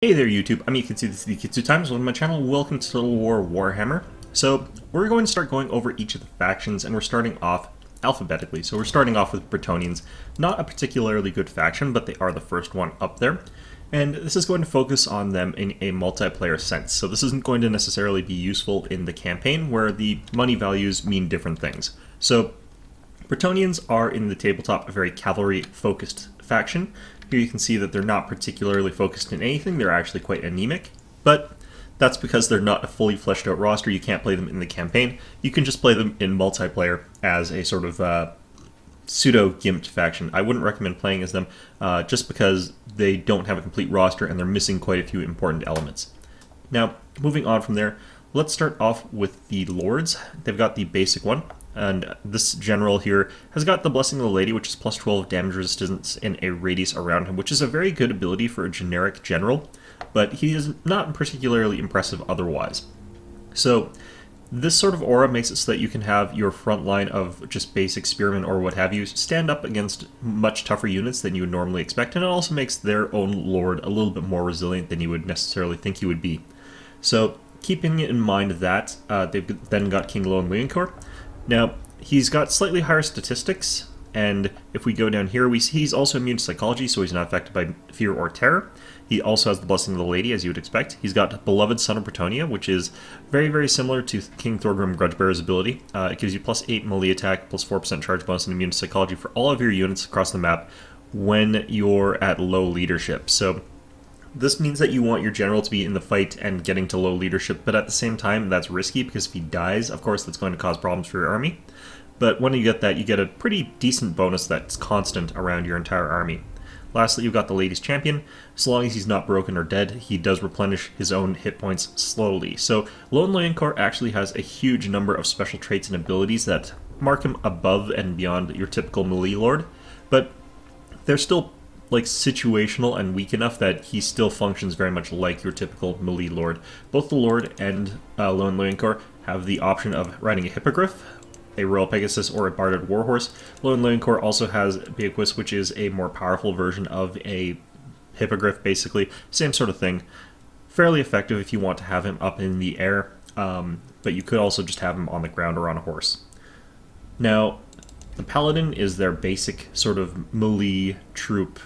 Hey there YouTube, I'm Ikitsu, this is the Ikitsu Times, welcome to my channel, welcome to War Warhammer. So, we're going to start going over each of the factions, and we're starting off alphabetically. So we're starting off with Brettonians, not a particularly good faction, but they are the first one up there. And this is going to focus on them in a multiplayer sense. So this isn't going to necessarily be useful in the campaign, where the money values mean different things. So, Brettonians are in the tabletop a very cavalry-focused faction. Here you can see that they're not particularly focused in anything, they're actually quite anemic, but that's because they're not a fully fleshed out roster. You can't play them in the campaign, you can just play them in multiplayer as a sort of pseudo-gimped faction. I wouldn't recommend playing as them just because they don't have a complete roster and they're missing quite a few important elements. Now, moving on from there, let's start off with the Lords. They've got the basic one. And this general here has got the Blessing of the Lady, which is plus 12 damage resistance in a radius around him, which is a very good ability for a generic general, but he is not particularly impressive otherwise. So this sort of aura makes it so that you can have your front line of just basic spearmen or what have you stand up against much tougher units than you would normally expect, and it also makes their own lord a little bit more resilient than you would necessarily think he would be. So keeping in mind that, they've then got King Lone Leoncoeur. Now, he's got slightly higher statistics, and if we go down here, he's also immune to psychology, so he's not affected by fear or terror. He also has the Blessing of the Lady, as you would expect. He's got Beloved Son of Brettonia, which is very, very similar to King Thorgrim Grudgebearer's ability. It gives you plus 8 melee attack, plus 4% charge bonus, and immune to psychology for all of your units across the map when you're at low leadership. So this means that you want your general to be in the fight and getting to low leadership, but at the same time, that's risky because if he dies, of course, that's going to cause problems for your army. But when you get that, you get a pretty decent bonus that's constant around your entire army. Lastly, you've got the Ladies Champion. So long as he's not broken or dead, he does replenish his own hit points slowly. So Lone Leoncoeur actually has a huge number of special traits and abilities that mark him above and beyond your typical melee lord, but they're still like situational and weak enough that he still functions very much like your typical melee lord. Both the Lord and Lone Leoncoeur have the option of riding a Hippogriff, a Royal Pegasus, or a Barded Warhorse. Lone Leoncoeur also has Beaquist, which is a more powerful version of a Hippogriff, basically. Same sort of thing. Fairly effective if you want to have him up in the air, but you could also just have him on the ground or on a horse. Now, the Paladin is their basic sort of melee troop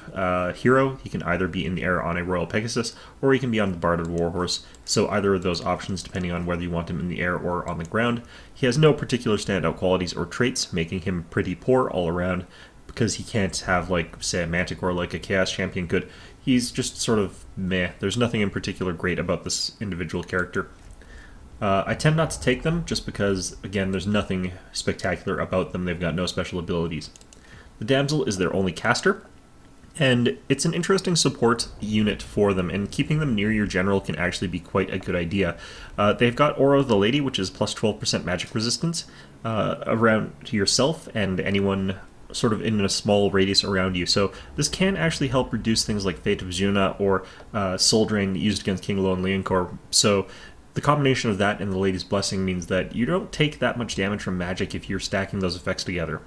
hero. He can either be in the air on a Royal Pegasus, or he can be on the Barded Warhorse, so either of those options depending on whether you want him in the air or on the ground. He has no particular standout qualities or traits, making him pretty poor all around, because he can't have, like, say, a Manticore like a Chaos Champion could. He's just sort of meh. There's nothing in particular great about this individual character. I tend not to take them just because, again, there's nothing spectacular about them. They've got no special abilities. The Damsel is their only caster, and it's an interesting support unit for them, and keeping them near your general can actually be quite a good idea. They've got Aura of the Lady, which is plus 12% magic resistance around to yourself and anyone sort of in a small radius around you. So this can actually help reduce things like Fate of Juna or Soul Drain used against King Lone Leoncoeur. So the combination of that and the Lady's Blessing means that you don't take that much damage from magic if you're stacking those effects together.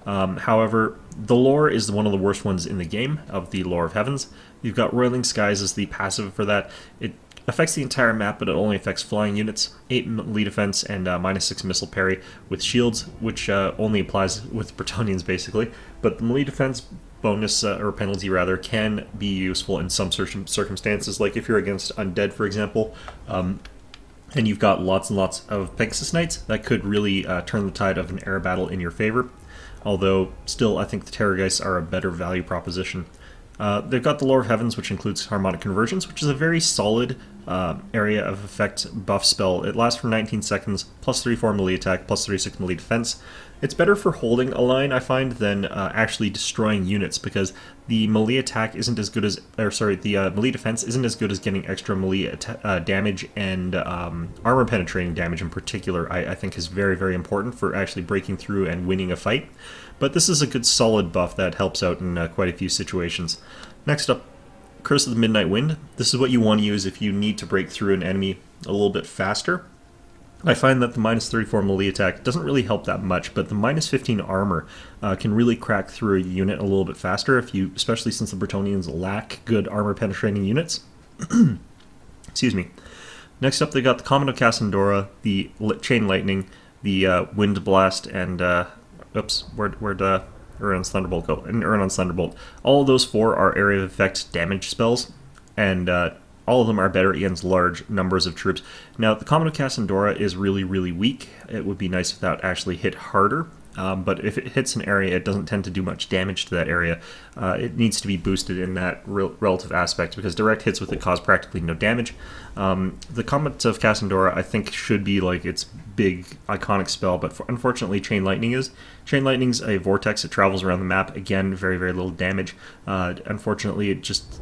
However, the lore is one of the worst ones in the game, of the Lore of Heavens. You've got Roiling Skies as the passive for that. It affects the entire map, but it only affects flying units, 8 melee defense, and minus 6 missile parry with shields, which only applies with Brettonians basically. But the melee defense bonus, or penalty rather, can be useful in some circumstances, like if you're against undead, for example. And you've got lots and lots of Pegasus Knights, that could really turn the tide of an air battle in your favor. Although, still, I think the Terrorgeists are a better value proposition. They've got the Lore of Heavens, which includes Harmonic Conversions, which is a very solid area of effect buff spell. It lasts for 19 seconds, plus 3-4 melee attack, plus 3-6 melee defense. It's better for holding a line, I find, than actually destroying units, because the melee attack isn't as good as, the melee defense isn't as good as getting extra melee damage, and armor penetrating damage in particular, I think is very, very important for actually breaking through and winning a fight. But this is a good solid buff that helps out in quite a few situations. Next up, Curse of the Midnight Wind. This is what you want to use if you need to break through an enemy a little bit faster. I find that the minus 34 melee attack doesn't really help that much, but the minus 15 armor can really crack through a unit a little bit faster, especially since the Brettonians lack good armor penetrating units. Excuse me. Next up, they got the Comet of Cassandora, the Chain Lightning, the Wind Blast, and where'd Urnon's Thunderbolt go? And Urnon's Thunderbolt. All of those four are area of effect damage spells, and all of them are better against large numbers of troops. Now, the Comet of Cassandora is really, really weak. It would be nice if that actually hit harder. But if it hits an area, it doesn't tend to do much damage to that area. It needs to be boosted in that relative aspect, because direct hits with it cause practically no damage. The Comet of Cassandora, I think, should be like its big iconic spell, but unfortunately Chain Lightning is. Chain Lightning's a vortex that travels around the map. Again, very, very little damage. Unfortunately, it just...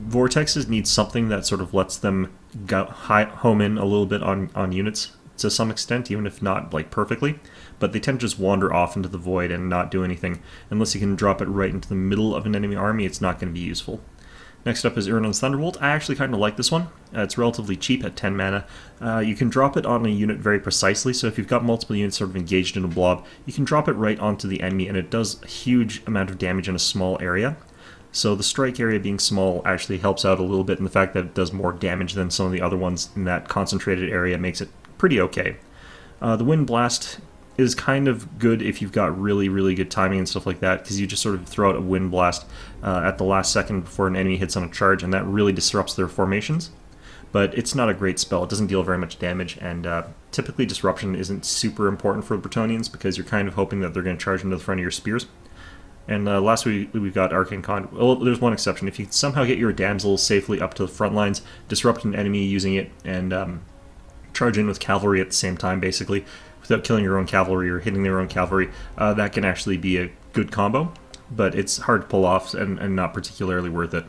Vortexes need something that sort of lets them home in a little bit on units to some extent, even if not like perfectly, but they tend to just wander off into the void and not do anything. Unless you can drop it right into the middle of an enemy army, it's not going to be useful. Next up is Urnon's Thunderbolt. I actually kind of like this one. It's relatively cheap at 10 mana. You can drop it on a unit very precisely, so if you've got multiple units sort of engaged in a blob, you can drop it right onto the enemy, and it does a huge amount of damage in a small area. So the strike area being small actually helps out a little bit, in the fact that it does more damage than some of the other ones in that concentrated area makes it pretty okay. The Wind Blast is kind of good if you've got really, really good timing and stuff like that, because you just sort of throw out a Wind Blast at the last second before an enemy hits on a charge, and that really disrupts their formations. But it's not a great spell. It doesn't deal very much damage, and typically Disruption isn't super important for the Brettonians, because you're kind of hoping that they're going to charge into the front of your spears. And last we've got Arcane Conduit. Well, there's one exception. If you somehow get your damsels safely up to the front lines, disrupt an enemy using it, and charge in with cavalry at the same time, basically, without killing your own cavalry or hitting their own cavalry, that can actually be a good combo, but it's hard to pull off and not particularly worth it.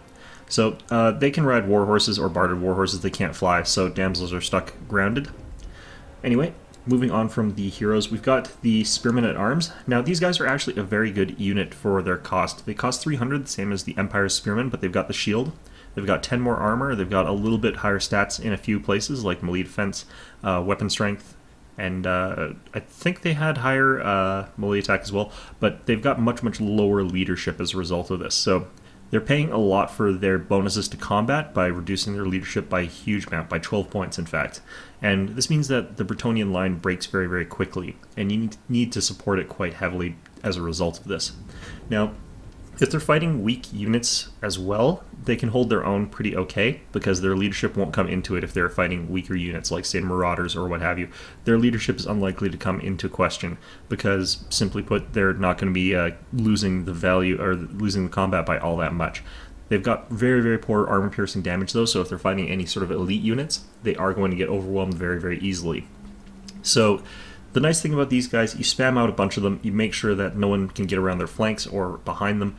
So they can ride war horses or bartered war horses. They can't fly, so damsels are stuck grounded. Anyway, moving on from the heroes, we've got the Spearmen at Arms. Now, these guys are actually a very good unit for their cost. They cost 300, the same as the Empire's Spearmen, but they've got the shield. They've got 10 more armor. They've got a little bit higher stats in a few places, like melee defense, weapon strength, and I think they had higher melee attack as well, but they've got much, much lower leadership as a result of this. So they're paying a lot for their bonuses to combat by reducing their leadership by a huge amount, by 12 points in fact. And this means that the Brettonian line breaks very, very quickly, and you need to support it quite heavily as a result of this. Now, if they're fighting weak units as well, they can hold their own pretty okay, because their leadership won't come into it if they're fighting weaker units, like, say, Marauders or what have you. Their leadership is unlikely to come into question, because, simply put, they're not going to be losing the value, or losing the combat by all that much. They've got very, very poor armor-piercing damage, though, so if they're fighting any sort of elite units, they are going to get overwhelmed very, very easily. So the nice thing about these guys, you spam out a bunch of them, you make sure that no one can get around their flanks or behind them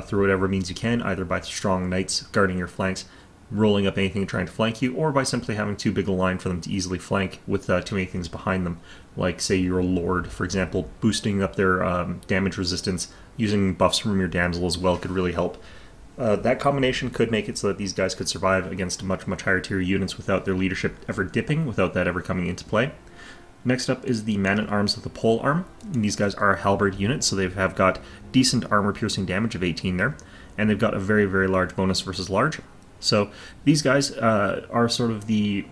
through whatever means you can, either by strong knights guarding your flanks, rolling up anything and trying to flank you, or by simply having too big a line for them to easily flank with too many things behind them, like, say, your Lord, for example. Boosting up their damage resistance, using buffs from your damsel as well could really help. That combination could make it so that these guys could survive against much, much higher tier units without their leadership ever dipping, without that ever coming into play. Next up is the Man-at-Arms with the Pole Arm. And these guys are halberd units, so they have got decent armor-piercing damage of 18 there, and they've got a very, very large bonus versus large. So these guys are sort of the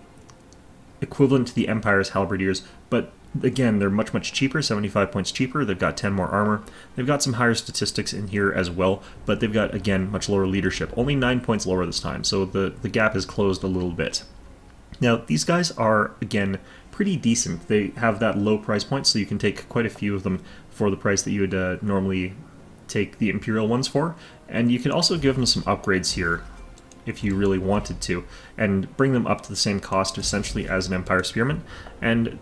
equivalent to the Empire's halberdiers, but again, they're much, much cheaper, 75 points cheaper. They've got 10 more armor. They've got some higher statistics in here as well, but they've got, again, much lower leadership. Only 9 points lower this time, so the gap is closed a little bit. Now, these guys are, again, pretty decent. They have that low price point, so you can take quite a few of them for the price that you would normally take the Imperial ones for. And you can also give them some upgrades here if you really wanted to, and bring them up to the same cost essentially as an Empire Spearman. And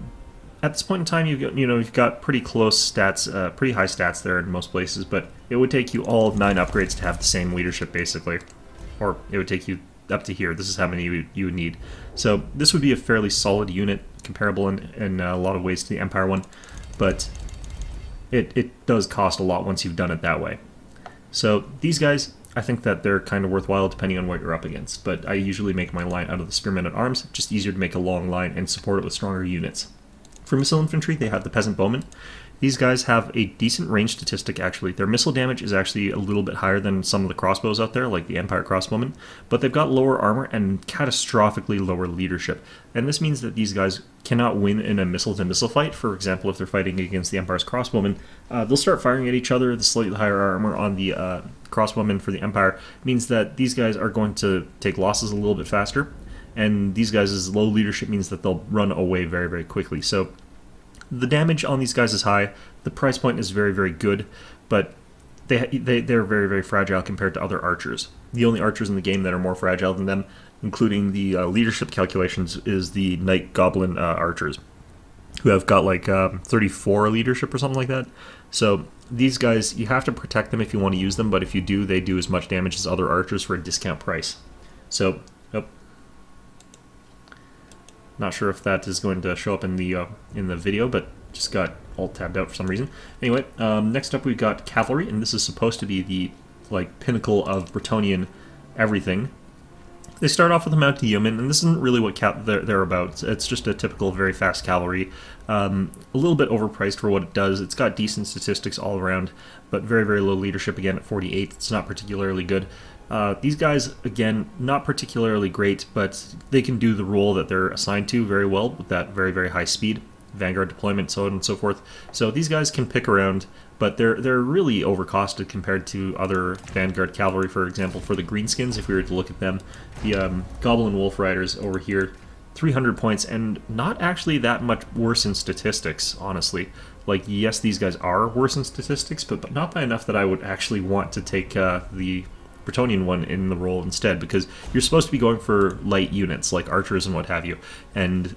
at this point in time, you've got pretty close stats, pretty high stats there in most places, but it would take you all 9 upgrades to have the same leadership, basically. Or it would take you up to here. This is how many you would need. So this would be a fairly solid unit, comparable in a lot of ways to the Empire one, but it does cost a lot once you've done it that way. So these guys, I think that they're kind of worthwhile depending on what you're up against, but I usually make my line out of the Spearmen at Arms, just easier to make a long line and support it with stronger units. For Missile Infantry, they have the Peasant Bowmen. These guys have a decent range statistic, actually. Their missile damage is actually a little bit higher than some of the crossbows out there, like the Empire crossbowmen, but they've got lower armor and catastrophically lower leadership. And this means that these guys cannot win in a missile-to-missile fight. For example, if they're fighting against the Empire's crossbowmen, they'll start firing at each other. The slightly higher armor on the crossbowmen for the Empire means that these guys are going to take losses a little bit faster, and these guys' low leadership means that they'll run away very, very quickly. So the damage on these guys is high, the price point is very, very good, but they're very, very fragile compared to other archers. The only archers in the game that are more fragile than them, including the leadership calculations, is the Knight Goblin archers, who have got like 34 leadership or something like that. So these guys, you have to protect them if you want to use them, but if you do, they do as much damage as other archers for a discount price. So, not sure if that is going to show up in the video, but just got alt tabbed out for some reason. Anyway, next up we've got cavalry, and this is supposed to be the pinnacle of Brettonian everything. They start off with a mounted yeoman, and this isn't really what they're about. It's just a typical very fast cavalry. A little bit overpriced for what it does. It's got decent statistics all around, but very, very low leadership again at 48. It's not particularly good. These guys, again, not particularly great, but they can do the role that they're assigned to very well with that very, very high speed, Vanguard deployment, so on and so forth. So these guys can pick around, but they're really overcosted compared to other Vanguard cavalry, for example, for the greenskins. If we were to look at them, the Goblin Wolf Riders over here, 300 points, and not actually that much worse in statistics, honestly. Like, yes, these guys are worse in statistics, but not by enough that I would actually want to take the Brettonian one in the role instead, because you're supposed to be going for light units like archers and what have you, and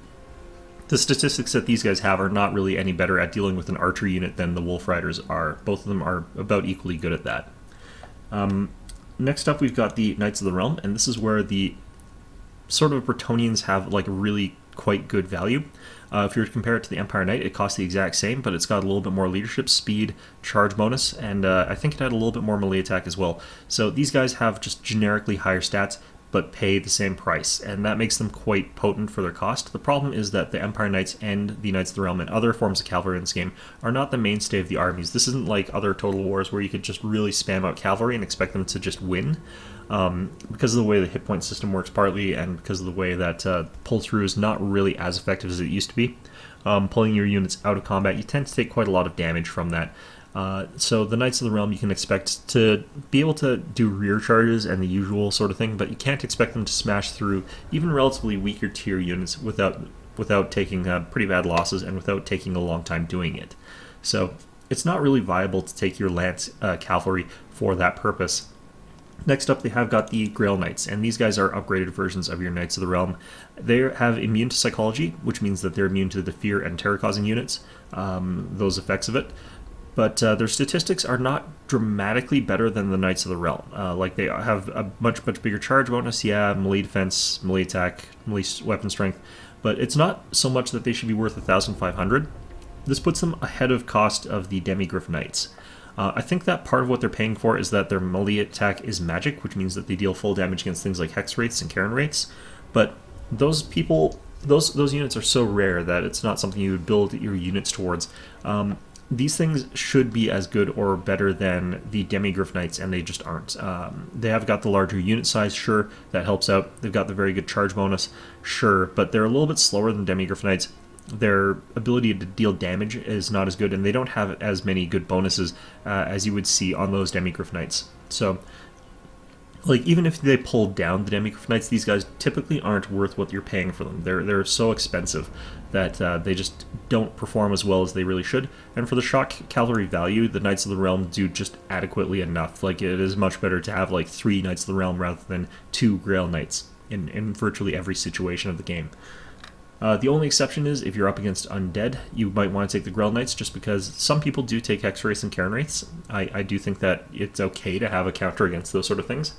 the statistics that these guys have are not really any better at dealing with an archer unit than the Wolf Riders are. Both of them are about equally good at that. Next up we've got the Knights of the Realm, and this is where the sort of Brettonians have really quite good value. If you were to compare it to the Empire Knight, it costs the exact same, but it's got a little bit more leadership, speed, charge bonus, and I think it had a little bit more melee attack as well. So these guys have just generically higher stats, but pay the same price, and that makes them quite potent for their cost. The problem is that the Empire Knights and the Knights of the Realm and other forms of cavalry in this game are not the mainstay of the armies. This isn't like other Total Wars where you could just really spam out cavalry and expect them to just win. Because of the way the hit point system works partly, and because of the way that pull-through is not really as effective as it used to be, pulling your units out of combat, you tend to take quite a lot of damage from that. So the Knights of the Realm you can expect to be able to do rear charges and the usual sort of thing, but you can't expect them to smash through even relatively weaker tier units without taking pretty bad losses and without taking a long time doing it. So it's not really viable to take your Lance cavalry for that purpose. Next up, they have got the Grail Knights, and these guys are upgraded versions of your Knights of the Realm. They have immune to psychology, which means that they're immune to the fear and terror-causing units, those effects of it. But their statistics are not dramatically better than the Knights of the Realm. They have a much bigger charge bonus, yeah, melee defense, melee attack, melee weapon strength, but it's not so much that they should be worth 1,500. This puts them ahead of cost of the Demigryph Knights. I think that part of what they're paying for is that their melee attack is magic, which means that they deal full damage against things like Hex Wraiths and Karen Wraiths, but those units are so rare that it's not something you would build your units towards. These things should be as good or better than the Demigryph Knights, and they just aren't. They have got the larger unit size, sure, that helps out. They've got the very good charge bonus, sure, but they're a little bit slower than Demigryph Knights. Their ability to deal damage is not as good, and they don't have as many good bonuses as you would see on those Demigryph Knights. So, even if they pull down the Demigryph Knights, these guys typically aren't worth what you're paying for them. They're so expensive that they just don't perform as well as they really should. And for the shock cavalry value, the Knights of the Realm do just adequately enough. It is much better to have 3 Knights of the Realm rather than 2 Grail Knights in virtually every situation of the game. The only exception is if you're up against undead, you might want to take the Grail Knights, just because some people do take Hex Wraiths and Karen Wraiths. I do think that it's okay to have a counter against those sort of things,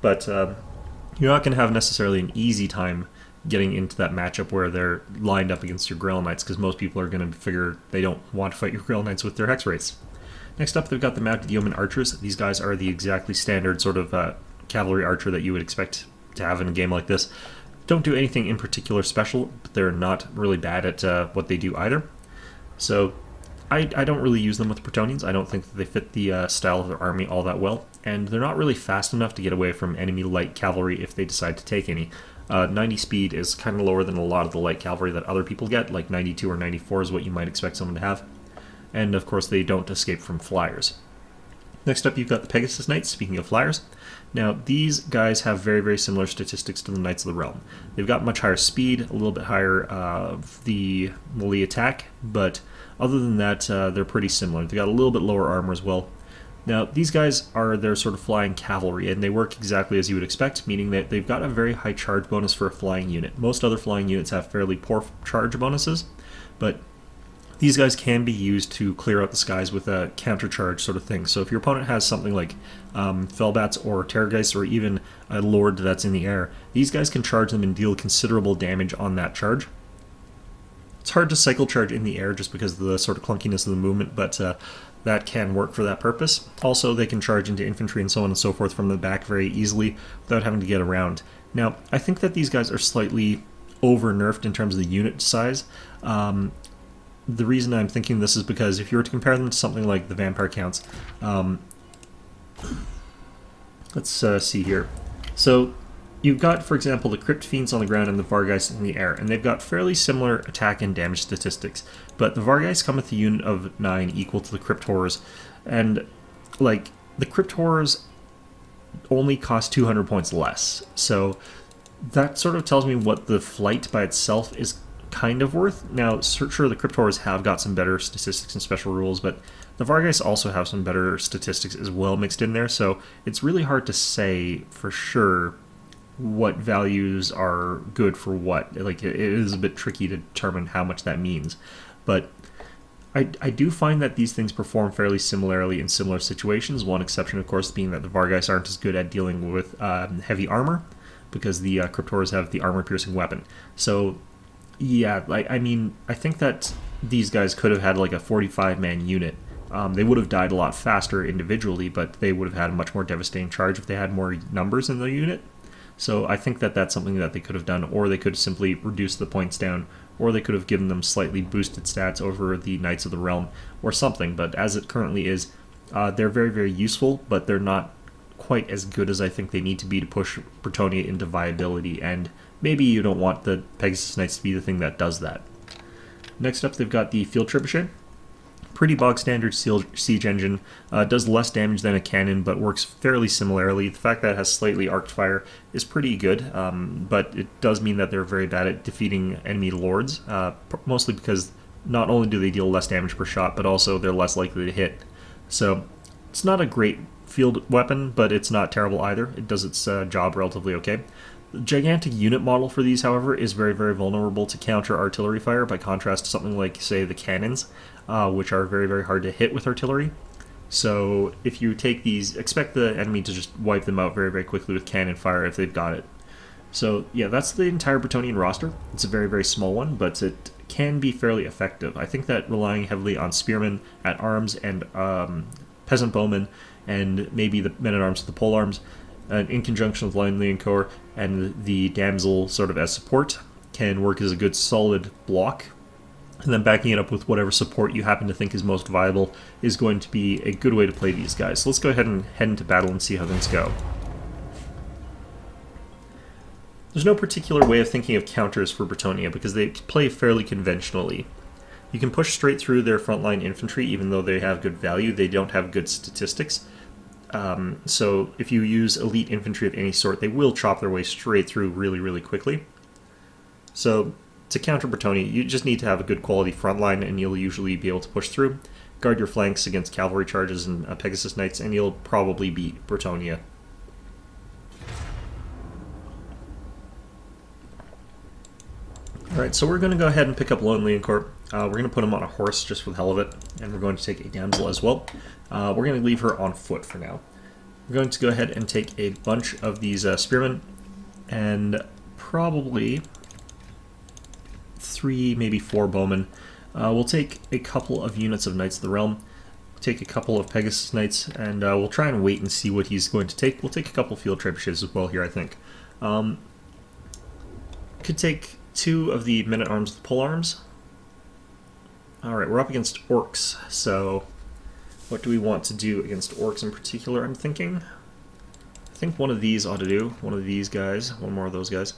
but you're not going to have necessarily an easy time getting into that matchup where they're lined up against your Grail Knights, because most people are going to figure they don't want to fight your Grail Knights with their Hex Wraiths. Next up, they've got the Mounted Yeoman Archers. These guys are the exactly standard sort of cavalry archer that you would expect to have in a game like this. Don't do anything in particular special, but they're not really bad at what they do either. So I don't really use them with Bretonians. I don't think that they fit the style of their army all that well, and they're not really fast enough to get away from enemy light cavalry if they decide to take any. 90 speed is kind of lower than a lot of the light cavalry that other people get, like 92 or 94 is what you might expect someone to have. And of course they don't escape from flyers. Next up you've got the Pegasus Knights, speaking of flyers. Now these guys have very, very similar statistics to the Knights of the Realm. They've got much higher speed, a little bit higher the melee attack, but other than that they're pretty similar. They've got a little bit lower armor as well. Now, these guys are their sort of flying cavalry, and they work exactly as you would expect, meaning that they've got a very high charge bonus for a flying unit. Most other flying units have fairly poor charge bonuses, but these guys can be used to clear out the skies with a countercharge sort of thing. So if your opponent has something like Fellbats or Terrorgeist or even a Lord that's in the air, these guys can charge them and deal considerable damage on that charge. It's hard to cycle charge in the air just because of the sort of clunkiness of the movement, but that can work for that purpose. Also, they can charge into infantry and so on and so forth from the back very easily without having to get around. Now, I think that these guys are slightly over-nerfed in terms of the unit size. The reason I'm thinking this is because if you were to compare them to something like the Vampire Counts, let's see here. So you've got, for example, the Crypt Fiends on the ground and the Vargeist in the air, and they've got fairly similar attack and damage statistics. But the Vargeist come with a unit of 9 equal to the Crypt Horrors, and like the Crypt Horrors only cost 200 points less. So that sort of tells me what the flight by itself is kind of worth. Now, sure, the Crypt Horrors have got some better statistics and special rules, but the Vargeist also have some better statistics as well mixed in there, so it's really hard to say for sure what values are good for what. Like, it is a bit tricky to determine how much that means. But I do find that these things perform fairly similarly in similar situations, one exception, of course, being that the Vargeist aren't as good at dealing with heavy armor, because the Crypt Horrors have the armor-piercing weapon. So, yeah, I mean, I think that these guys could have had like a 45-man unit. They would have died a lot faster individually, but they would have had a much more devastating charge if they had more numbers in the unit. So I think that that's something that they could have done, or they could simply reduce the points down, or they could have given them slightly boosted stats over the Knights of the Realm, or something. But as it currently is, they're very, very useful, but they're not quite as good as I think they need to be to push Brettonia into viability, and maybe you don't want the Pegasus Knights to be the thing that does that. Next up, they've got the Field Trebuchet. Pretty bog standard siege engine, does less damage than a cannon, but works fairly similarly. The fact that it has slightly arced fire is pretty good, but it does mean that they're very bad at defeating enemy lords, mostly because not only do they deal less damage per shot, but also they're less likely to hit. So it's not a great field weapon, but it's not terrible either. It does its job relatively okay. The gigantic unit model for these, however, is very, very vulnerable to counter artillery fire, by contrast to something like, say, the cannons, which are very, very hard to hit with artillery. So if you take these, expect the enemy to just wipe them out very, very quickly with cannon fire if they've got it. So yeah, that's the entire Brettonian roster. It's a very, very small one, but it can be fairly effective. I think that relying heavily on spearmen at arms and peasant bowmen, and maybe the men-at-arms with the polearms, in conjunction with Line Leon Corps and the Damsel sort of as support, can work as a good solid block. And then backing it up with whatever support you happen to think is most viable is going to be a good way to play these guys. So let's go ahead and head into battle and see how things go. There's no particular way of thinking of counters for Brettonia because they play fairly conventionally. You can push straight through their frontline infantry even though they have good value. They don't have good statistics. So if you use elite infantry of any sort, they will chop their way straight through really, really quickly. So to counter Brettonia, you just need to have a good quality front line, and you'll usually be able to push through. Guard your flanks against cavalry charges and Pegasus Knights, and you'll probably beat Brettonia. Alright, so we're going to go ahead and pick up Lone Leoncourt. We're going to put him on a horse just for the hell of it, and we're going to take a damsel as well. We're going to leave her on foot for now. We're going to go ahead and take a bunch of these spearmen, and probably 3, maybe 4 bowmen. We'll take a couple of units of Knights of the Realm, take a couple of Pegasus Knights, and we'll try and wait and see what he's going to take. We'll take a couple of Field Trebuchets as well here, I think. Could take 2 of the men-at-arms with polearms. Alright, we're up against orcs, so what do we want to do against orcs in particular, I'm thinking? I think one of these ought to do, one of these guys, one more of those guys.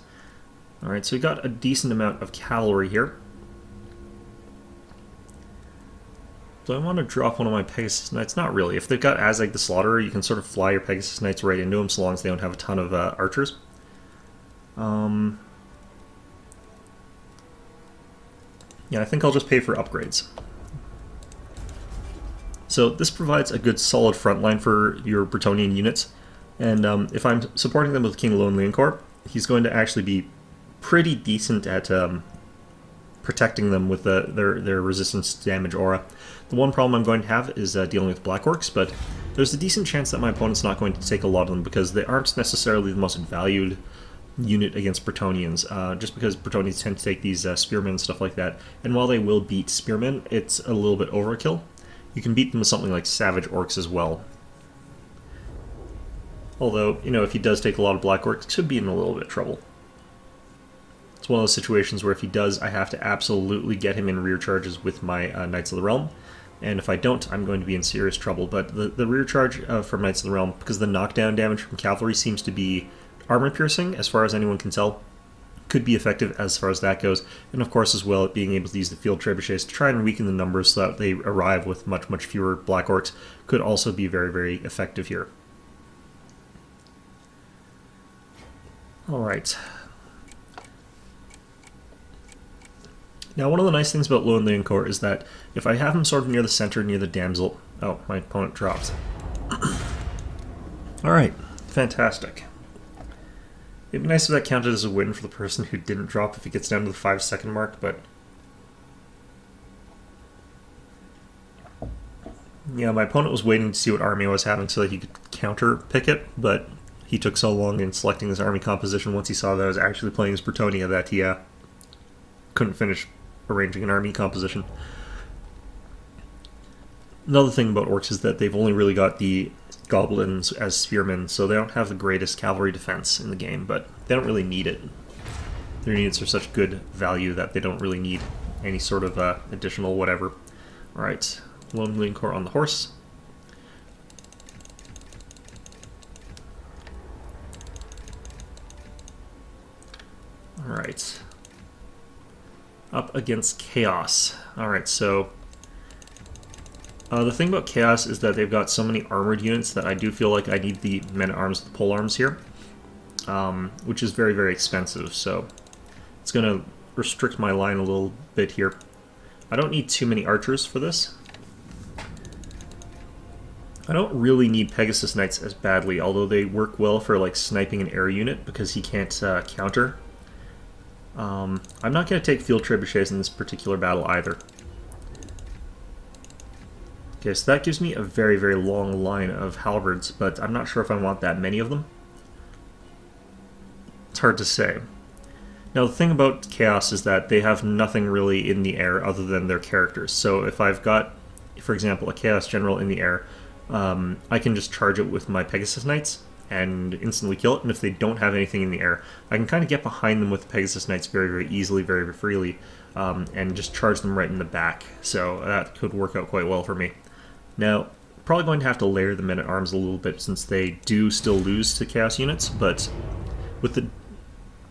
Alright, so we got a decent amount of cavalry here. So I want to drop one of my Pegasus Knights. Not really. If they've got Azeg the Slaughterer, you can sort of fly your Pegasus Knights right into them so long as they don't have a ton of archers. Yeah, I think I'll just pay for upgrades. So this provides a good solid front line for your Brettonian units. And if I'm supporting them with King Lone Leoncoeur, he's going to actually be pretty decent at protecting them with their resistance to damage aura. The one problem I'm going to have is dealing with Black Orcs, but there's a decent chance that my opponent's not going to take a lot of them because they aren't necessarily the most valued unit against Brettonians, just because Brettonians tend to take these spearmen and stuff like that, and while they will beat spearmen, it's a little bit overkill. You can beat them with something like Savage Orcs as well. Although, you know, if he does take a lot of Black Orcs, he could be in a little bit of trouble. It's one of those situations where if he does, I have to absolutely get him in rear charges with my Knights of the Realm, and if I don't, I'm going to be in serious trouble. But the rear charge from Knights of the Realm, because the knockdown damage from cavalry seems to be armor piercing, as far as anyone can tell, could be effective as far as that goes, and of course as well being able to use the field trebuchets to try and weaken the numbers so that they arrive with much fewer Black Orcs could also be very effective here. Alright. Now one of the nice things about Lone Leoncoeur is that if I have him sort of near the center, near the damsel... Oh, my opponent dropped. Alright, fantastic. It'd be nice if that counted as a win for the person who didn't drop if it gets down to the 5-second mark, but... Yeah, my opponent was waiting to see what army I was having so that he could counter-pick it, but he took so long in selecting his army composition once he saw that I was actually playing as Brettonia that he couldn't finish arranging an army composition. Another thing about orcs is that they've only really got the goblins as spearmen, so they don't have the greatest cavalry defense in the game, but they don't really need it. Their units are such good value that they don't really need any sort of additional whatever. Alright, Lone Leoncoeur on the horse. Alright. Up against Chaos. Alright, so the thing about Chaos is that they've got so many armored units that I do feel like I need the men-at-arms with the polearms here, which is very expensive, so it's going to restrict my line a little bit here. I don't need too many archers for this. I don't really need Pegasus Knights as badly, although they work well for like sniping an air unit because he can't counter. I'm not going to take field trebuchets in this particular battle either. Okay, so that gives me a very long line of halberds, but I'm not sure if I want that many of them. It's hard to say. Now the thing about Chaos is that they have nothing really in the air other than their characters. So if I've got, for example, a Chaos General in the air, I can just charge it with my Pegasus Knights and instantly kill it, and if they don't have anything in the air, I can kind of get behind them with the Pegasus Knights very easily, very freely, and just charge them right in the back. So that could work out quite well for me. Now, probably going to have to layer the men-at-arms a little bit since they do still lose to Chaos units, but with the...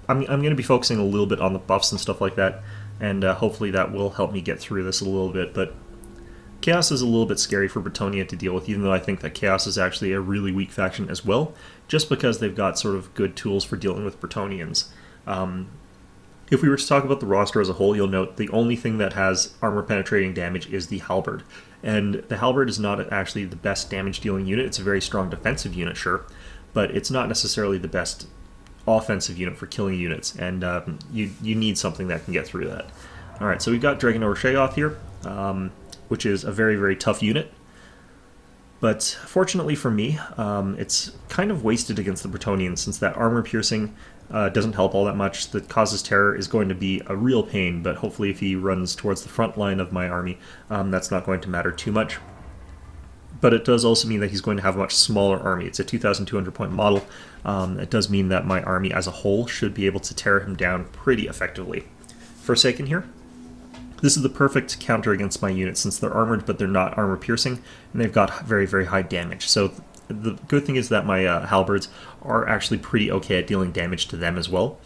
I'm going to be focusing a little bit on the buffs and stuff like that, and hopefully that will help me get through this a little bit, but Chaos is a little bit scary for Brettonia to deal with, even though I think that Chaos is actually a really weak faction as well, just because they've got sort of good tools for dealing with Brettonians. If we were to talk about the roster as a whole, you'll note the only thing that has armor-penetrating damage is the halberd. And the halberd is not actually the best damage-dealing unit. It's a very strong defensive unit, sure, but it's not necessarily the best offensive unit for killing units, and you need something that can get through that. Alright, so we've got Dragon Sheoth here, which is a very tough unit. But fortunately for me, it's kind of wasted against the Brettonians, since that armor piercing doesn't help all that much. The Causes Terror is going to be a real pain, but hopefully if he runs towards the front line of my army, that's not going to matter too much. But it does also mean that he's going to have a much smaller army. It's a 2,200 point model. It does mean that my army as a whole should be able to tear him down pretty effectively. Forsaken here. This is the perfect counter against my units since they're armored but they're not armor piercing, and they've got very, very high damage. So the good thing is that my halberds are actually pretty okay at dealing damage to them as well.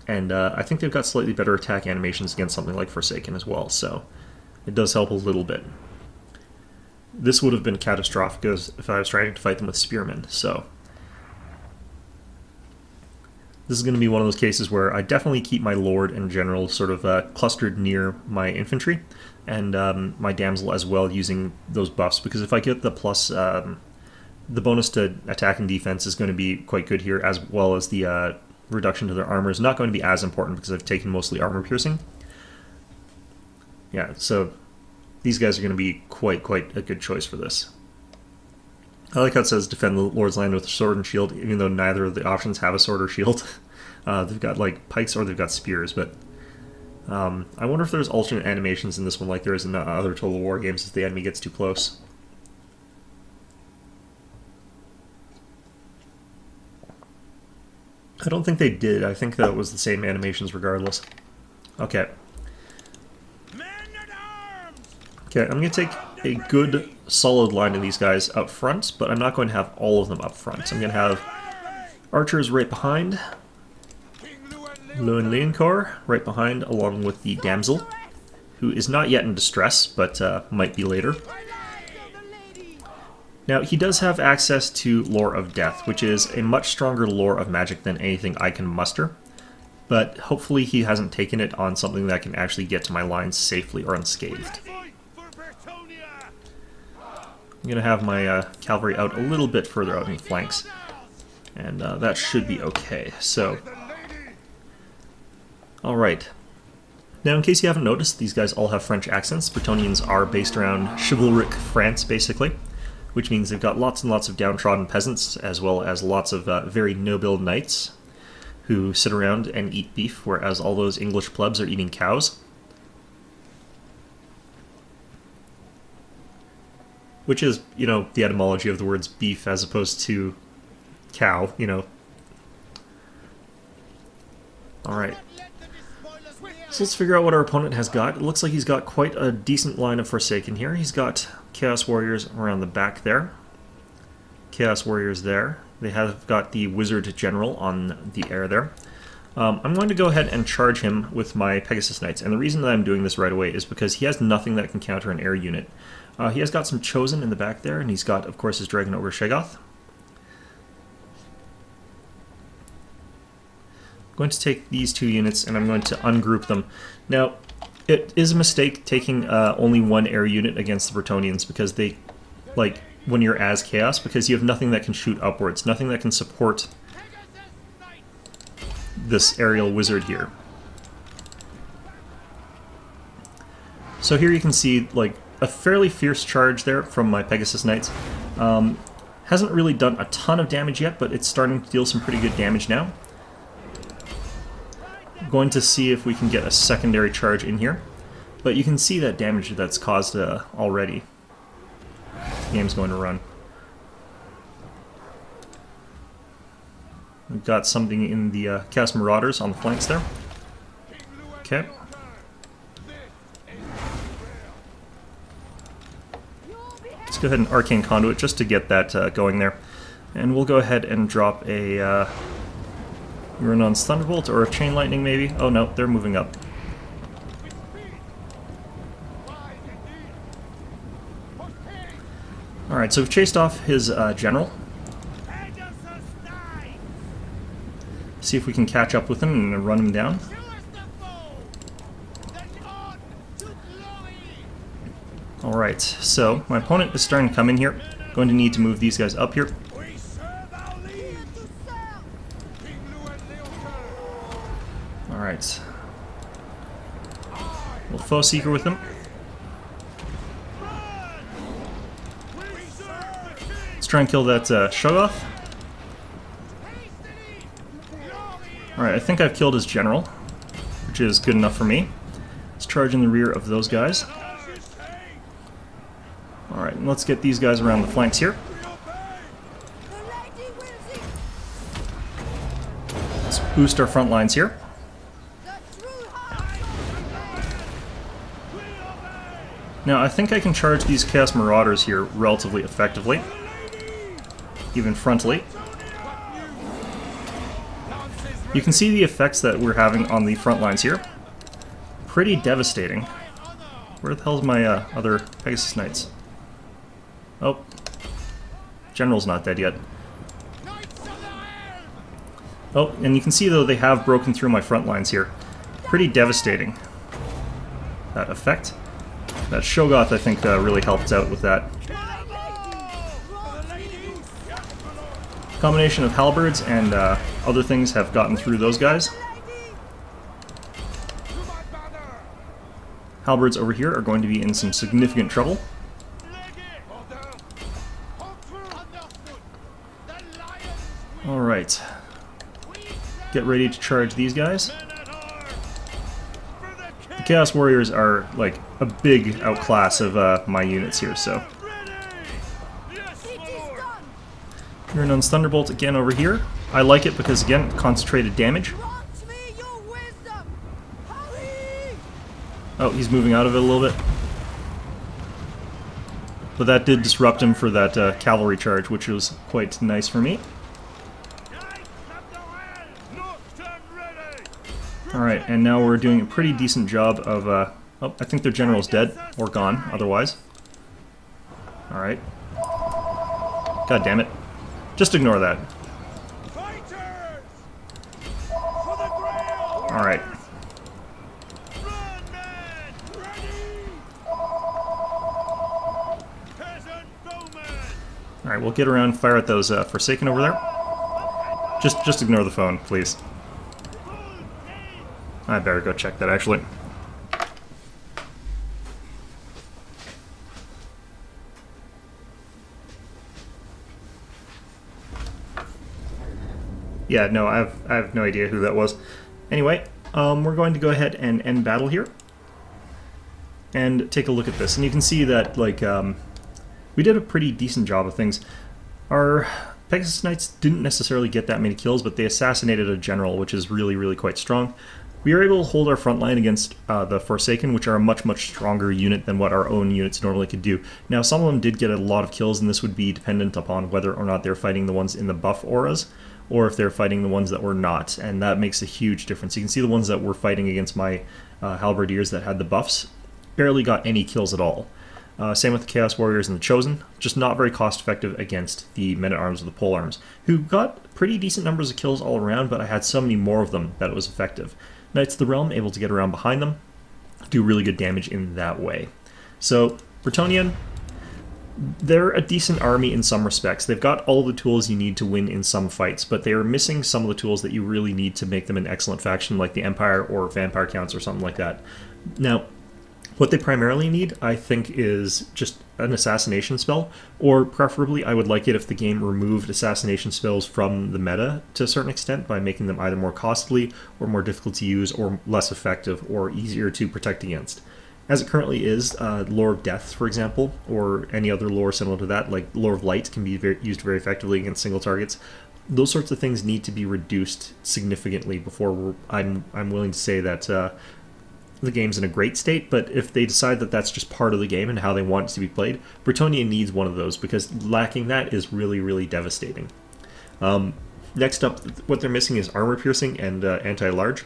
And I think they've got slightly better attack animations against something like Forsaken as well, so it does help a little bit. This would have been catastrophic if I was trying to fight them with spearmen, so this is going to be one of those cases where I definitely keep my lord and general sort of clustered near my infantry, and my damsel as well, using those buffs, because if I get the plus, the bonus to attack and defense is going to be quite good here, as well as the reduction to their armor is not going to be as important because I've taken mostly armor piercing. Yeah, so these guys are going to be quite a good choice for this. I like how it says defend the Lord's land with a sword and shield, even though neither of the options have a sword or shield. They've got like pikes or they've got spears, but I wonder if there's alternate animations in this one like there is in other Total War games if the enemy gets too close. I don't think they did. I think that was the same animations regardless. Okay. Okay, I'm going to take a good solid line of these guys up front, but I'm not going to have all of them up front. I'm going to have archers right behind, Lewin Leoncourt right behind, along with the damsel, who is not yet in distress, but might be later. Now, he does have access to Lore of Death, which is a much stronger lore of magic than anything I can muster, but hopefully he hasn't taken it on something that can actually get to my lines safely or unscathed. I'm going to have my cavalry out a little bit further out in the flanks, and that should be okay. So, alright. Now, in case you haven't noticed, these guys all have French accents. Brettonians are based around chivalric France, basically, which means they've got lots and lots of downtrodden peasants, as well as lots of very noble knights who sit around and eat beef, whereas all those English plebs are eating cows. Which is, you know, the etymology of the words beef as opposed to cow, you know. Alright. So let's figure out what our opponent has got. It looks like he's got quite a decent line of Forsaken here. He's got Chaos Warriors around the back there. Chaos Warriors there. They have got the Wizard General on the air there. I'm going to go ahead and charge him with my Pegasus Knights, and the reason that I'm doing this right away is because he has nothing that can counter an air unit. He has got some Chosen in the back there, and he's got, of course, his Dragon Ogre Shegoth. I'm going to take these two units, and I'm going to ungroup them. Now, it is a mistake taking only one air unit against the Brettonians, because they, like, when you're as Chaos, because you have nothing that can shoot upwards, nothing that can support this aerial wizard here. So here you can see, like, a fairly fierce charge there from my Pegasus Knights. Hasn't really done a ton of damage yet, but it's starting to deal some pretty good damage now. I'm going to see if we can get a secondary charge in here, but you can see that damage that's caused already. The game's going to run. We've got something in the Chaos Marauders on the flanks there. Okay. Let's go ahead and Arcane Conduit just to get that going there. And we'll go ahead and drop a Uranon's Thunderbolt or a Chain Lightning maybe. Oh no, they're moving up. Alright, so we've chased off his general. See if we can catch up with him and run him down. Alright, so my opponent is starting to come in here. Going to need to move these guys up here. Alright. We'll Foe Seeker with him. Let's try and kill that Shegoth. Alright, I think I've killed his general, which is good enough for me. Let's charge in the rear of those guys. Alright, and let's get these guys around the flanks here. Let's boost our front lines here. Now, I think I can charge these Chaos Marauders here relatively effectively, even frontally. You can see the effects that we're having on the front lines here. Pretty devastating. Where the hell's my other Pegasus Knights? Oh. General's not dead yet. Oh, and you can see though they have broken through my front lines here. Pretty devastating. That effect. That Shoggoth, I think, really helped out with that. Combination of halberds and other things have gotten through those guys. Halberds over here are going to be in some significant trouble. Alright. Get ready to charge these guys. The Chaos Warriors are like a big outclass of my units here, so. Urnon's Thunderbolt again over here. I like it because, again, concentrated damage. Oh, he's moving out of it a little bit. But that did disrupt him for that cavalry charge, which was quite nice for me. Alright, and now we're doing a pretty decent job of, oh, I think their general's dead, or gone, otherwise. Alright. God damn it. Just ignore that. Alright. Alright, we'll get around and fire at those Forsaken over there. Just ignore the phone, please. I better go check that, actually. Yeah, no, I have no idea who that was. Anyway, we're going to go ahead and end battle here. And take a look at this. And you can see that, like, we did a pretty decent job of things. Our Pegasus Knights didn't necessarily get that many kills, but they assassinated a general, which is really, really quite strong. We were able to hold our front line against the Forsaken, which are a much, much stronger unit than what our own units normally could do. Now, some of them did get a lot of kills, and this would be dependent upon whether or not they're fighting the ones in the buff auras, or if they're fighting the ones that were not, and that makes a huge difference. You can see the ones that were fighting against my halberdiers that had the buffs barely got any kills at all. Same with the Chaos Warriors and the Chosen, just not very cost-effective against the Men-at-Arms with the Polearms, who got pretty decent numbers of kills all around, but I had so many more of them that it was effective. Knights of the Realm, able to get around behind them, do really good damage in that way. So, Brettonia, they're a decent army in some respects. They've got all the tools you need to win in some fights, but they are missing some of the tools that you really need to make them an excellent faction, like the Empire or Vampire Counts or something like that. Now, what they primarily need, I think, is just an assassination spell, or preferably I would like it if the game removed assassination spells from the meta to a certain extent by making them either more costly or more difficult to use or less effective or easier to protect against. As it currently is, Lore of Death, for example, or any other lore similar to that, like Lore of Light can be used very effectively against single targets. Those sorts of things need to be reduced significantly before I'm willing to say that the game's in a great state, but if they decide that that's just part of the game and how they want it to be played, Brettonia needs one of those, because lacking that is really, really devastating. Next up, what they're missing is armor piercing and anti-large.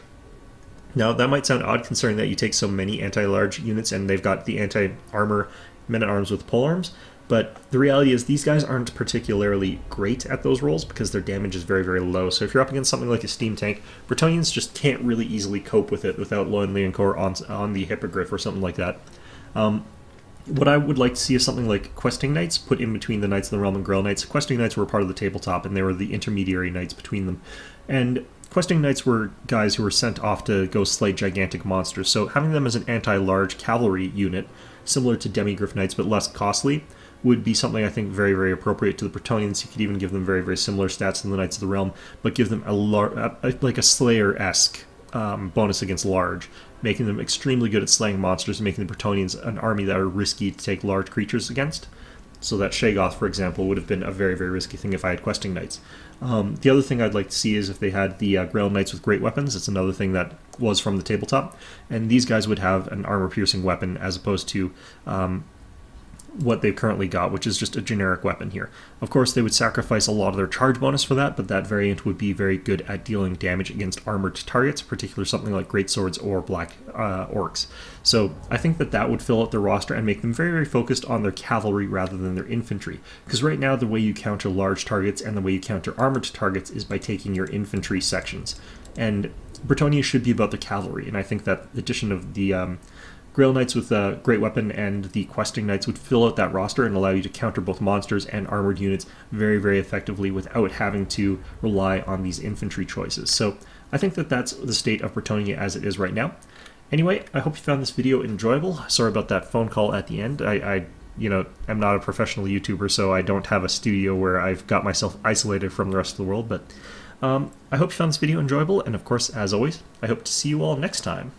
Now, that might sound odd considering that you take so many anti-large units and they've got the anti-armor men-at-arms with polearms, but the reality is these guys aren't particularly great at those roles because their damage is very, very low. So if you're up against something like a steam tank, Brettonians just can't really easily cope with it without Loin Leoncoeur on the Hippogriff or something like that. What I would like to see is something like Questing Knights put in between the Knights of the Realm and Grail Knights. Questing Knights were part of the tabletop, and they were the intermediary knights between them. And Questing Knights were guys who were sent off to go slay gigantic monsters, so having them as an anti-large cavalry unit, similar to Demigryph Knights but less costly, would be something I think very, very appropriate to the Brettonians. You could even give them very, very similar stats to the Knights of the Realm, but give them like a Slayer-esque bonus against large, making them extremely good at slaying monsters and making the Brettonians an army that are risky to take large creatures against. So that Shoggoth, for example, would have been a very, very risky thing if I had Questing Knights. The other thing I'd like to see is if they had the Grail Knights with great weapons. It's another thing that was from the tabletop, and these guys would have an armor-piercing weapon as opposed to what they've currently got, which is just a generic weapon here. Of course, they would sacrifice a lot of their charge bonus for that, but that variant would be very good at dealing damage against armored targets, particularly something like great swords or black orcs. So I think that that would fill out their roster and make them very, very focused on their cavalry rather than their infantry. Because right now, the way you counter large targets and the way you counter armored targets is by taking your infantry sections. And Brettonia should be about the cavalry, and I think that the addition of the Grail Knights with a great weapon and the Questing Knights would fill out that roster and allow you to counter both monsters and armored units very, very effectively without having to rely on these infantry choices. So I think that that's the state of Brettonia as it is right now. Anyway, I hope you found this video enjoyable. Sorry about that phone call at the end. I am not a professional YouTuber, so I don't have a studio where I've got myself isolated from the rest of the world, but I hope you found this video enjoyable, and of course, as always, I hope to see you all next time.